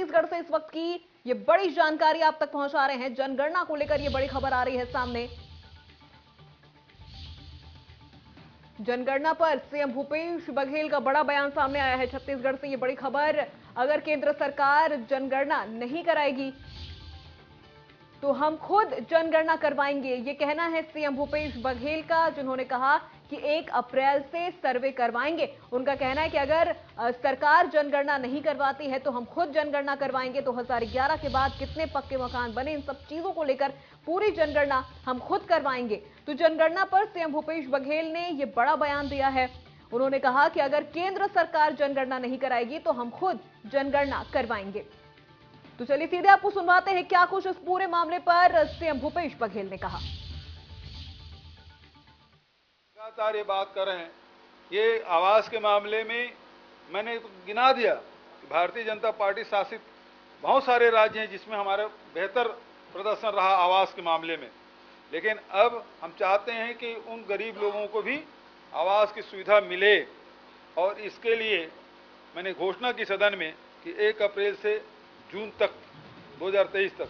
छत्तीसगढ़ से इस वक्त की ये बड़ी जानकारी आप तक पहुंचा रहे हैं। जनगणना को लेकर ये बड़ी खबर आ रही है सामने। जनगणना पर सीएम भूपेश बघेल का बड़ा बयान सामने आया है। छत्तीसगढ़ से ये बड़ी खबर, अगर केंद्र सरकार जनगणना नहीं कराएगी तो हम खुद जनगणना करवाएंगे, ये कहना है सीएम भूपेश बघेल का, जिन्होंने कहा कि 1 अप्रैल से सर्वे करवाएंगे। उनका कहना है कि अगर सरकार जनगणना नहीं करवाती है तो हम खुद जनगणना करवाएंगे। 2011 के बाद कितने पक्के मकान बने, इन सब चीजों को लेकर पूरी जनगणना हम खुद करवाएंगे। तो जनगणना पर सीएम भूपेश बघेल ने यह बड़ा बयान दिया है। उन्होंने कहा कि अगर केंद्र सरकार जनगणना नहीं कराएगी तो हम खुद जनगणना करवाएंगे। तो चलिए सीधे आपको सुनवाते हैं क्या कुछ इस पूरे मामले पर सीएम भूपेश बघेल ने कहा। लगातार ये बात कर रहे हैं, ये आवास के मामले में मैंने तो गिना दिया कि भारतीय जनता पार्टी शासित बहुत सारे राज्य हैं जिसमें हमारा बेहतर प्रदर्शन रहा आवास के मामले में, लेकिन अब हम चाहते हैं कि उन गरीब लोगों को भी आवास की सुविधा मिले। और इसके लिए मैंने घोषणा की सदन में कि 1 अप्रैल से जून तक 2023 तक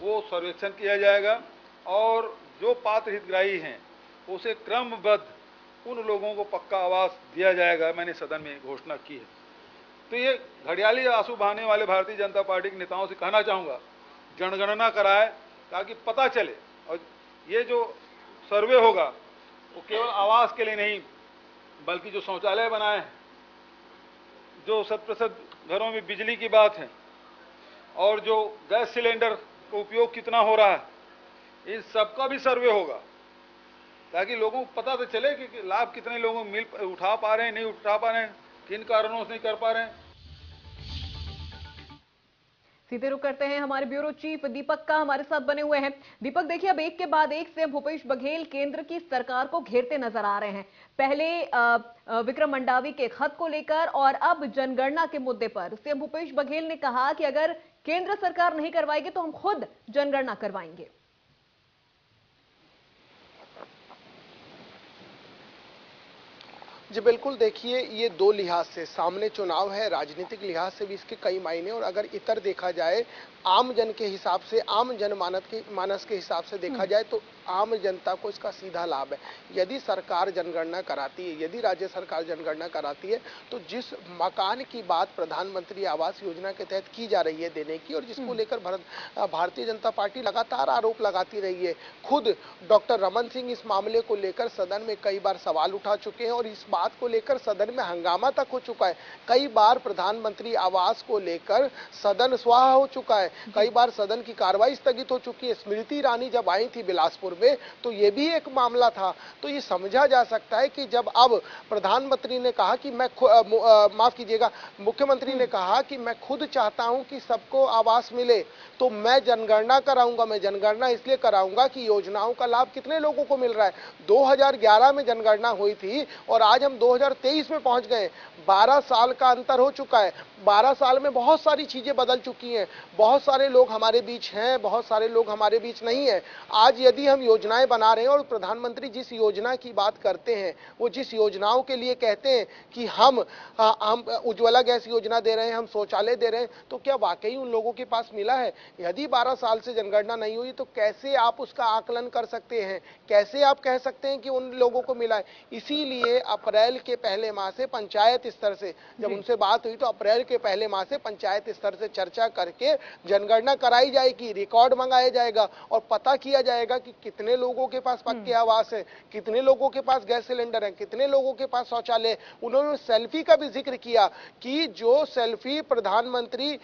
वो सर्वेक्षण किया जाएगा और जो पात्र हितग्राही हैं उसे क्रमबद्ध उन लोगों को पक्का आवास दिया जाएगा। मैंने सदन में घोषणा की है। तो ये घड़ियाली आंसू बहाने वाले भारतीय जनता पार्टी के नेताओं से कहना चाहूँगा, जनगणना कराए ताकि पता चले। और ये जो सर्वे होगा वो केवल आवास के लिए नहीं, बल्कि जो शौचालय बनाए हैं, जो 100% घरों में बिजली की बात है और जो गैस सिलेंडर का उपयोग कितना हो रहा है, इन सबका भी सर्वे होगा ताकि लोगों को पता तो चले कि लाभ कितने लोगों को उठा पा रहे हैं, नहीं उठा पा रहे हैं, किन कारणों से नहीं कर पा रहे हैं। सीधे रुक करते हैं, हमारे ब्यूरो चीफ दीपक का हमारे साथ बने हुए हैं। दीपक देखिए, अब एक के बाद एक सीएम भूपेश बघेल केंद्र की सरकार को घेरते नजर आ रहे हैं। पहले विक्रम मंडावी के खत को लेकर और अब जनगणना के मुद्दे पर सीएम भूपेश बघेल ने कहा कि अगर केंद्र सरकार नहीं करवाएगी तो हम खुद जनगणना करवाएंगे। जी बिल्कुल, देखिए ये 2 लिहाज से सामने चुनाव है, राजनीतिक लिहाज से भी इसके कई मायने, और अगर इतर देखा जाए आम जन के हिसाब से, आम जनमानस के हिसाब से देखा जाए तो आम जनता को इसका सीधा लाभ है। यदि सरकार जनगणना कराती है, यदि राज्य सरकार जनगणना कराती है तो जिस मकान की बात प्रधानमंत्री आवास योजना के तहत की जा रही है देने की, और जिसको लेकर भारतीय जनता पार्टी लगातार आरोप लगाती रही है, खुद डॉक्टर रमन सिंह इस मामले को लेकर सदन में कई बार सवाल उठा चुके हैं और इस बात को लेकर सदन में हंगामा तक हो चुका है। कई बार प्रधानमंत्री आवास को लेकर सदन स्वाहा हो चुका है, कई बार सदन की कार्रवाई स्थगित हो चुकी है। स्मृति ईरानी जब आई थी बिलासपुर में तो ये भी एक मामला था। तो ये समझा जा सकता है कि जब अब प्रधानमंत्री ने कहा कि मैं माफ कीजिएगा, मुख्यमंत्री ने कहा कि मैं खुद चाहता हूं कि सबको आवास मिले, तो मैं जनगणना कराऊंगा। मैं जनगणना इसलिए कराऊंगा कि योजनाओं का लाभ कितने लोगों को मिल रहा है। 2011 में जनगणना हुई थी और आज हम 2023 में पहुंच गए। 12 साल का अंतर हो चुका है। 12 साल में बहुत सारी चीजें बदल चुकी हैं। बहुत सारे लोग हमारे बीच हैं, बहुत सारे लोग हमारे बीच नहीं है। आज यदि हम योजनाएं बना रहे हैं और प्रधानमंत्री जिस योजना की बात करते हैं, वो जिस योजनाओं के लिए कहते हैं कि हम उज्ज्वला गैस योजना दे रहे हैं, हम शौचालय दे रहे हैं, तो क्या वाकई उन लोगों के पास मिला है? यदि 12 साल से जनगणना नहीं हुई तो कैसे आप उसका आकलन कर सकते हैं? कैसे आप कह सकते हैं कि उन लोगों को मिला है? इसीलिए अप्रैल के पहले माह से पंचायत स्तर से जब उनसे बात हुई तो अप्रैल के पहले माह से पंचायत स्तर से चर्चा करके जनगणना कराई जाएगी, रिकॉर्ड मंगाया जाएगा और पता किया जाएगा कि कितने लोगों के पास पक्के आवास है, कितने लोगों के पास गैस सिलेंडर है, कितने लोगों के पास शौचालय। उन्होंने सेल्फी का भी जिक्र किया कि जो सेल्फी प्रधानमंत्री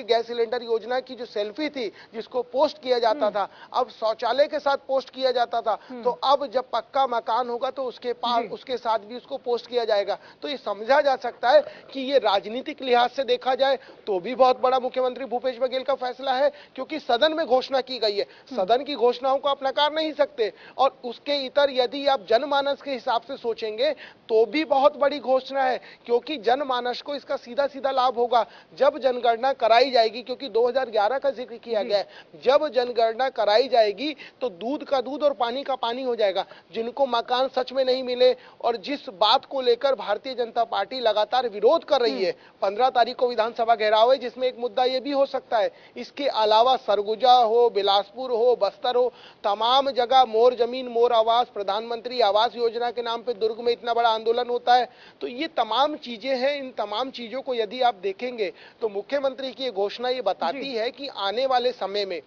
गैस सिलेंडर योजना की जो सेल्फी थी जिसको पोस्ट किया जाता था, अब शौचालय के साथ पोस्ट किया जाता था, तो अब जब पक्का मकान होगा तो उसके साथ भी उसको पोस्ट किया जाएगा। तो ये समझा जा सकता है कि ये राजनीतिक लिहाज से देखा जाए तो भी बहुत बड़ा मुख्यमंत्री भूपेश बघेल का फैसला है, क्योंकि सदन में घोषणा की गई है। सदन की घोषणाओं को आप नकार नहीं सकते। और उसके इतर यदि आप जनमानस के हिसाब से सोचेंगे तो भी बहुत बड़ी घोषणा है, क्योंकि जनमानस को इसका सीधा सीधा लाभ होगा जब जनगणना कराई जाएगी। क्योंकि 2011 का जिक्र किया गया है, जब जनगणना कराई जाएगी तो दूध का दूध और पानी का पानी हो जाएगा। जिनको मकान सच में नहीं मिले मामले और जिस बात को लेकर भारतीय जनता पार्टी लगातार विरोध कर रही है, 15 तारीख को विधानसभा घेराव है, जिसमें एक मुद्दा यह भी हो सकता है, इसके अलावा सरगुजा हो, बिलासपुर हो, बस्तर हो, तमाम जगह मोर जमीन मोर आवास, प्रधानमंत्री आवास योजना के नाम पे दुर्ग में इतना बड़ा आंदोलन होता है। तो ये तमाम चीजें हैं। इन तमाम चीजों को यदि आप देखेंगे तो मुख्यमंत्री की ये घोषणा ये बताती है कि आने वाले समय में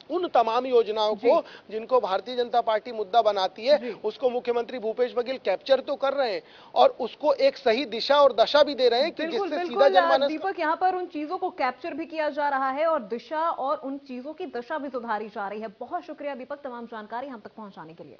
उन तमाम योजनाओं को जिनको भारतीय जनता पार्टी मुद्दा बनाती है, उसको मुख्यमंत्री भूपेश बघेल कैप्चर तो कर रहे हैं और उसको एक सही दिशा और दशा भी दे रहे हैं कि जिससे सीधा जनमानस। दीपक, यहाँ पर उन चीजों को कैप्चर भी किया जा रहा है और दिशा और उन चीजों की दशा भी सुधारी जा रही है। बहुत शुक्रिया दीपक, तमाम जानकारी हम तक पहुंचाने के लिए।